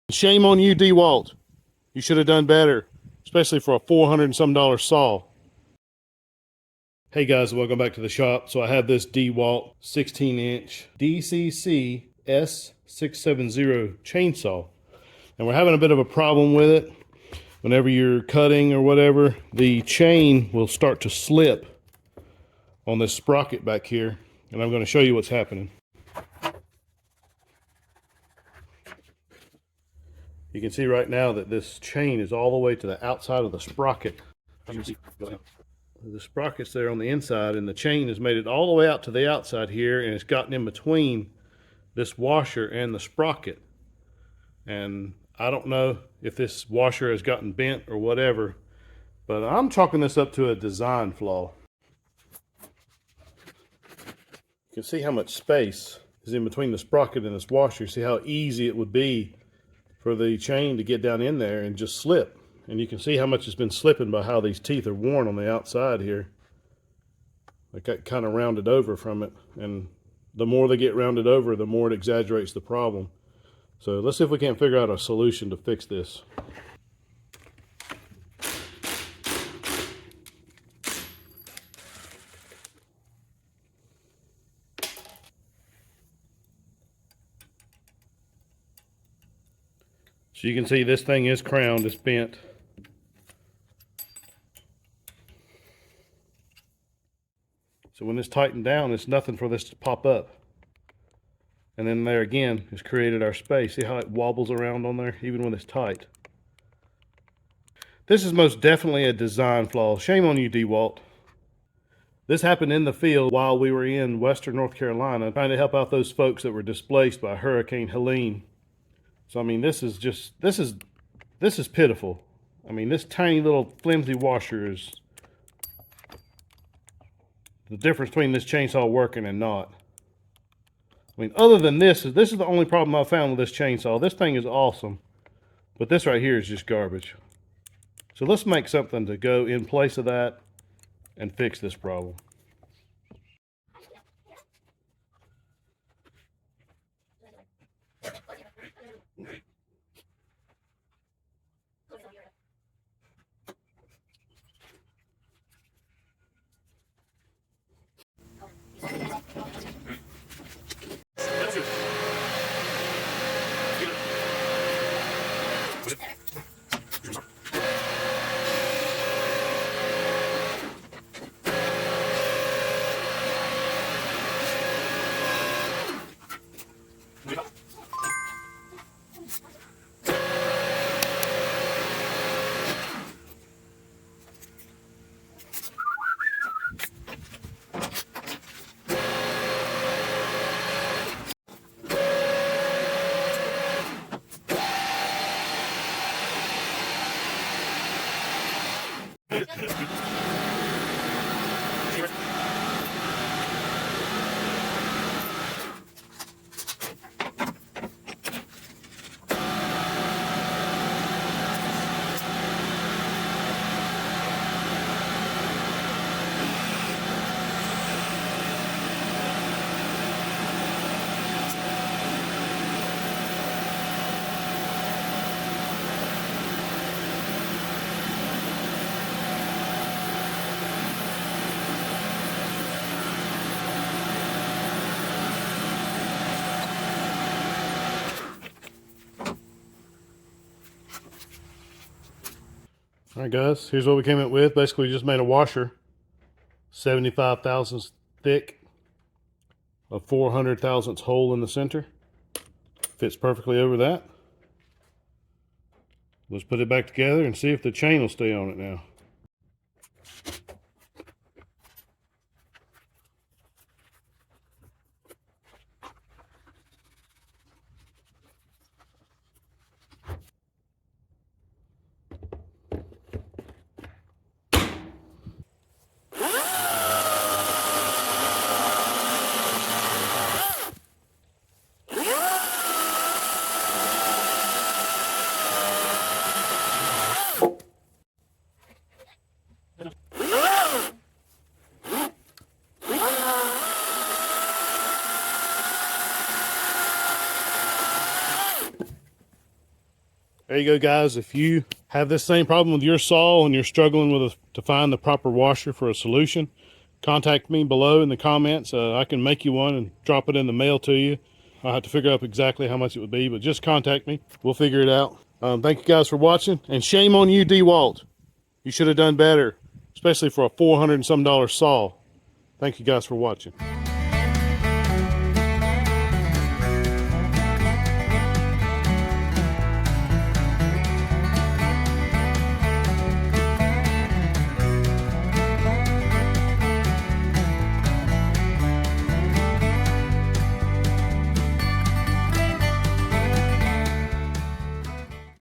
Shame on you, Dewalt. You should have done better, especially for a $400 and some saw. Hey guys, welcome back to the shop. So I have this Dewalt 16-inch DCCS670 chainsaw, and we're having a bit of a problem with it. Whenever you're cutting or whatever, the chain will start to slip on this sprocket back here, and I'm going to show you what's happening. You can see right now that this chain is all the way to the outside of the sprocket. The sprocket's there on the inside, and the chain has made it all the way out to the outside here, and it's gotten in between this washer and the sprocket. And I don't know if this washer has gotten bent or whatever, but I'm chalking this up to a design flaw. You can see how much space is in between the sprocket and this washer. See how easy it would be for the chain to get down in there and just slip. And you can see how much it's been slipping by how these teeth are worn on the outside here. They got kind of rounded over from it, and the more they get rounded over, the more it exaggerates the problem. So let's see if we can't figure out a solution to fix this. So you can see this thing is crowned, it's bent. So when it's tightened down, it's nothing for this to pop up. And then there again, it's created our space. See how it wobbles around on there, even when it's tight. This is most definitely a design flaw. Shame on you, Dewalt. This happened in the field while we were in western North Carolina, trying to help out those folks that were displaced by Hurricane Helene. So I mean, this is pitiful. I mean, this tiny little flimsy washer is the difference between this chainsaw working and not. I mean, other than this is the only problem I've found with this chainsaw. This thing is awesome, but this right here is just garbage. So let's make something to go in place of that and fix this problem. All right, guys, here's what we came up with. Basically, we just made a washer, 75 thousandths thick, a 400 thousandths hole in the center. Fits perfectly over that. Let's put it back together and see if the chain will stay on it now. There you go, guys. If you have this same problem with your saw and you're struggling to find the proper washer for a solution, contact me below in the comments. I can make you one and drop it in the mail to you. I'll have to figure out exactly how much it would be, but just contact me. We'll figure it out. Thank you guys for watching, and shame on you, Dewalt. You should have done better, especially for a $400 and some saw. Thank you guys for watching.